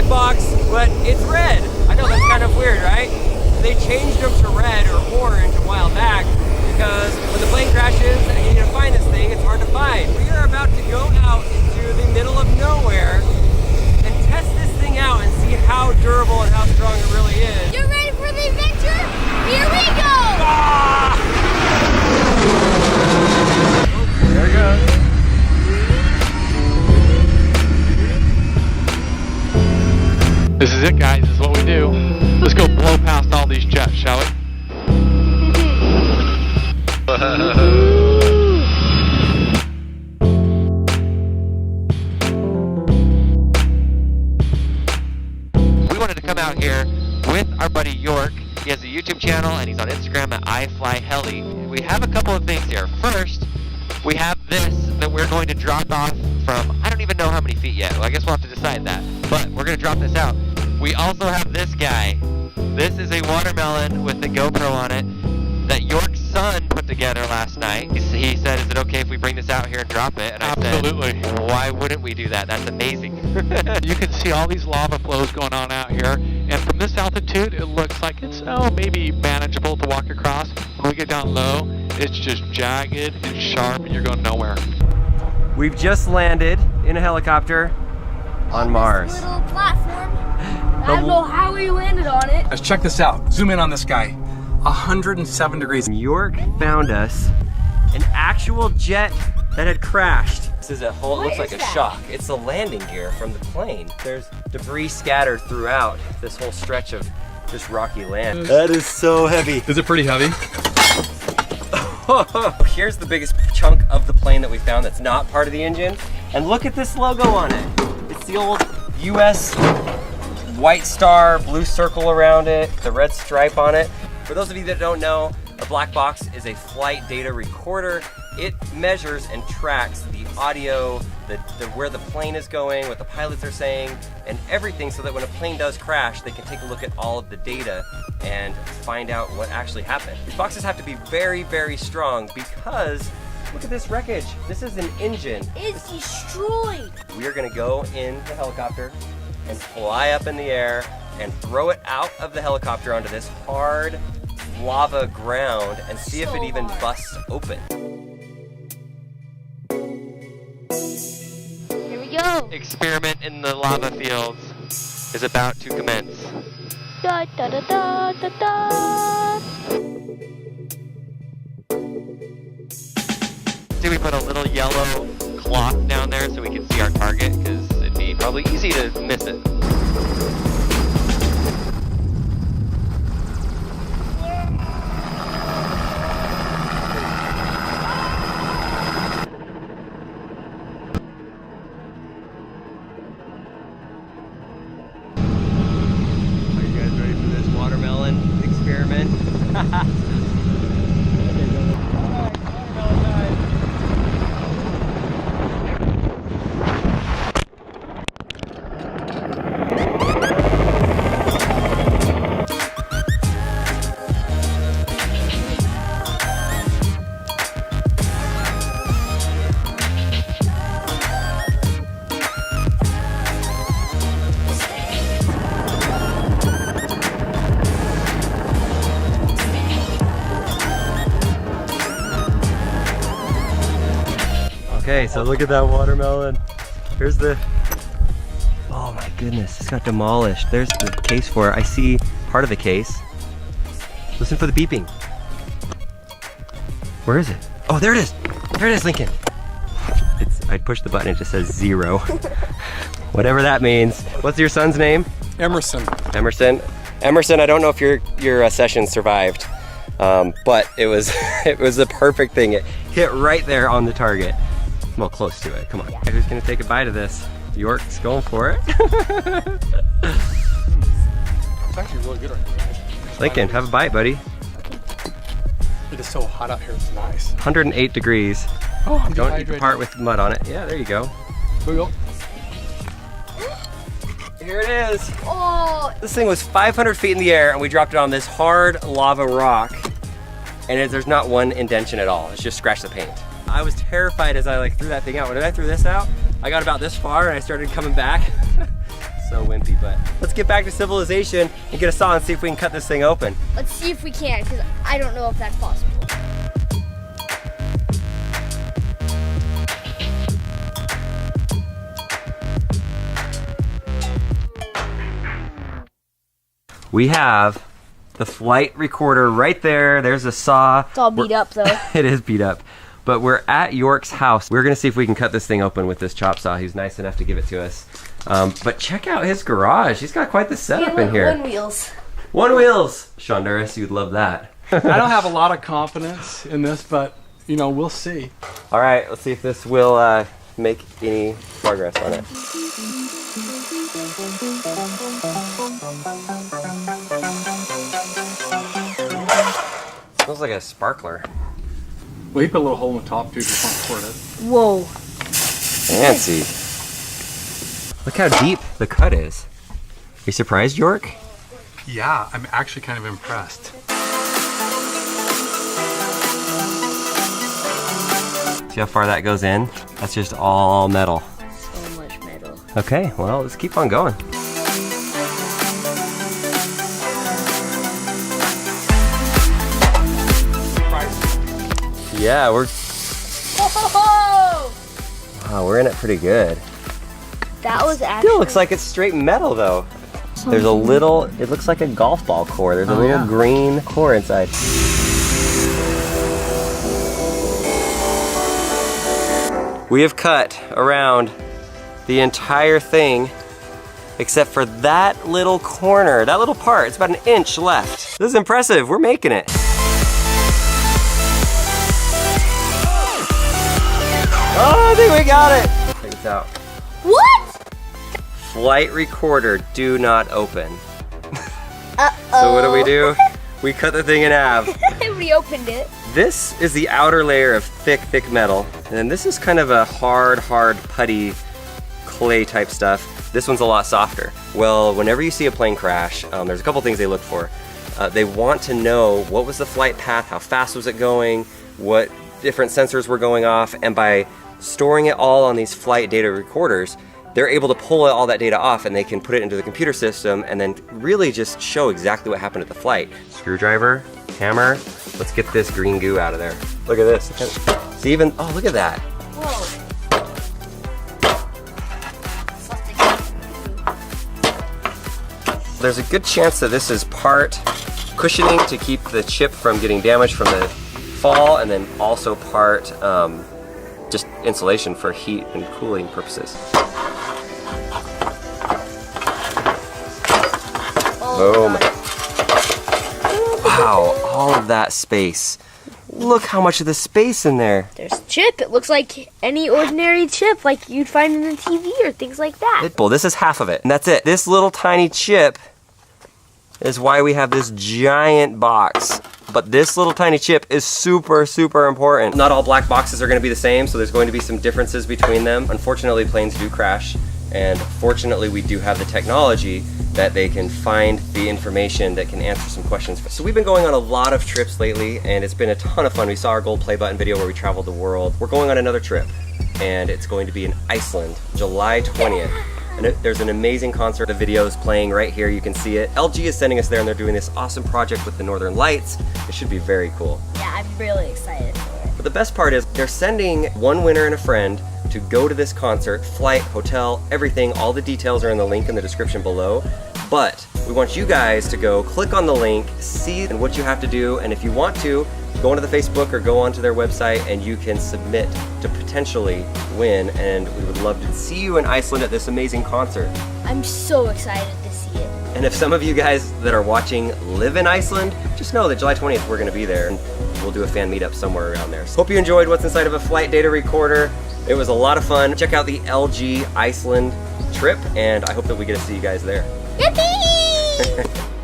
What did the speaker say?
black box, but it's red. I know that's kind of weird, right? They changed them to red or orange a while back because when the plane crashes and you need to find this thing, it's hard to find. We are about to go out into the middle of nowhere and test this thing out and see how durable and how strong it really is. You ready for the adventure? Here we go! Ah! There it goes. This is it, guys. This is what we do. Let's go blow past all these jets, shall we? We wanted to come out here with our buddy York. He has a YouTube channel and he's on Instagram at iFlyHeli. We have a couple of things here. First, we have this that we're going to drop off from, I don't even know how many feet yet. Well, I guess we'll have to decide that. But we're going to drop this out. We also have this guy. This is a watermelon with a GoPro on it that York's son put together last night. He said, is it okay if we bring this out here and drop it? And Absolutely. I said, why wouldn't we do that? That's amazing. You can see all these lava flows going on out here, and from this altitude it looks like it's maybe manageable to walk across. When we get down low, it's just jagged and sharp and you're going nowhere. We've just landed in a helicopter on Mars. This little platform. I don't know how we landed on it. Let's check this out. Zoom in on this guy. 107 degrees. York found us an actual jet that had crashed. This is a whole, it looks like a shock. It's the landing gear from the plane. There's debris scattered throughout this whole stretch of this rocky land. That is so heavy. Is it pretty heavy? Here's the biggest chunk of the plane that we found that's not part of the engine. And look at this logo on it. It's the old US white star, blue circle around it, the red stripe on it. For those of you that don't know, a black box is a flight data recorder. It measures and tracks the audio, where the plane is going, what the pilots are saying, and everything so that when a plane does crash, they can take a look at all of the data and find out what actually happened. These boxes have to be very, very strong because look at this wreckage. This is an engine. It's destroyed. We are gonna go in the helicopter and fly up in the air and throw it out of the helicopter onto this hard lava ground and see if it even busts open. Here we go. Experiment in the lava fields is about to commence. Da da da da da da. See, we put a little yellow cloth down there so we can see our target because it'd be probably easy to miss it. Experiment. Okay, so look at that watermelon. Here's the, oh my goodness, it's got demolished. There's the case for it. I see part of the case. Listen for the beeping. Where is it? Oh, there it is. There it is, Lincoln. I pushed the button, it just says 0. Whatever that means. What's your son's name? Emerson. Emerson. Emerson, I don't know if your session survived, but it was it was the perfect thing. It hit right there on the target. Well, close to it. Come on. Who's gonna take a bite of this? York's going for it. It's actually really good right now. Lincoln, have a bite, buddy. It is so hot out here. It's nice. 108 degrees. Oh, I'm Don't eat the dehydrated. part with mud on it. Yeah, there you go. Here we go. Here it is. Oh, This thing was 500 feet in the air and we dropped it on this hard lava rock. And there's not one indentation at all. It's just scratched the paint. I was terrified as I threw that thing out. When I threw this out, I got about this far and I started coming back. So wimpy, but let's get back to civilization and get a saw and see if we can cut this thing open. Let's see if we can, because I don't know if that's possible. We have the flight recorder right there. There's a saw. It's all beat up though. It is beat up. But we're at York's house. We're gonna see if we can cut this thing open with this chop saw. He's nice enough to give it to us. But check out his garage. He's got quite the setup in here. One wheels. One wheels. Shonduras, you'd love that. I don't have a lot of confidence in this, but you know, we'll see. All right, let's see if this will make any progress on it. Smells like a sparkler. Well, he put a little hole in the top too if you want to pour it. Whoa. Fancy. Look how deep the cut is. Are you surprised, York? Yeah, I'm actually kind of impressed. See how far that goes in? That's just all metal. So much metal. Okay, well, let's keep on going. Yeah, we're we're in it pretty good. That was actually. Still looks like it's straight metal though. There's a little, it looks like a golf ball core. There's a little green core inside. We have cut around the entire thing except for that little corner, that little part. It's about an inch left. This is impressive. We're making it. Oh, I think we got it. Check this out. What? Flight recorder, do not open. So what do? We cut the thing in half. We opened it. This is the outer layer of thick metal. And then this is kind of a hard putty clay type stuff. This one's a lot softer. Well, whenever you see a plane crash, there's a couple things they look for. They want to know what was the flight path, how fast was it going, what different sensors were going off, and by storing it all on these flight data recorders, they're able to pull all that data off and they can put it into the computer system and then really just show exactly what happened at the flight. Screwdriver, hammer, let's get this green goo out of there. Look at this. See, even, oh, look at that. Whoa. There's a good chance that this is part cushioning to keep the chip from getting damaged from the fall, and then also part just insulation for heat and cooling purposes. Boom. Wow, all of that space. Look how much of the space in there. There's a chip. It looks like any ordinary chip like you'd find in the TV or things like that. Well, this is half of it, and that's it. This little tiny chip is why we have this giant box. But this little tiny chip is super important. Not all black boxes are going to be the same, so there's going to be some differences between them. Unfortunately, planes do crash, and fortunately we do have the technology that they can find the information that can answer some questions. So we've been going on a lot of trips lately, and it's been a ton of fun. We saw our gold play button video where we traveled the world. We're going on another trip, and it's going to be in Iceland, July 20th. And there's an amazing concert. The video is playing right here. You can see it. LG is sending us there, and they're doing this awesome project with the Northern Lights. It should be very cool. Yeah, I'm really excited for it. But the best part is they're sending one winner and a friend to go to this concert, flight, hotel, everything. All the details are in the link in the description below. But we want you guys to go click on the link, see what you have to do, and if you want to, go onto the Facebook or go onto their website and you can submit to potentially win, and we would love to see you in Iceland at this amazing concert. I'm so excited to see it. And if some of you guys that are watching live in Iceland, just know that July 20th we're going to be there, and we'll do a fan meetup somewhere around there. So hope you enjoyed what's inside of a flight data recorder. It was a lot of fun. Check out the LG Iceland trip, and I hope that we get to see you guys there. Yippee!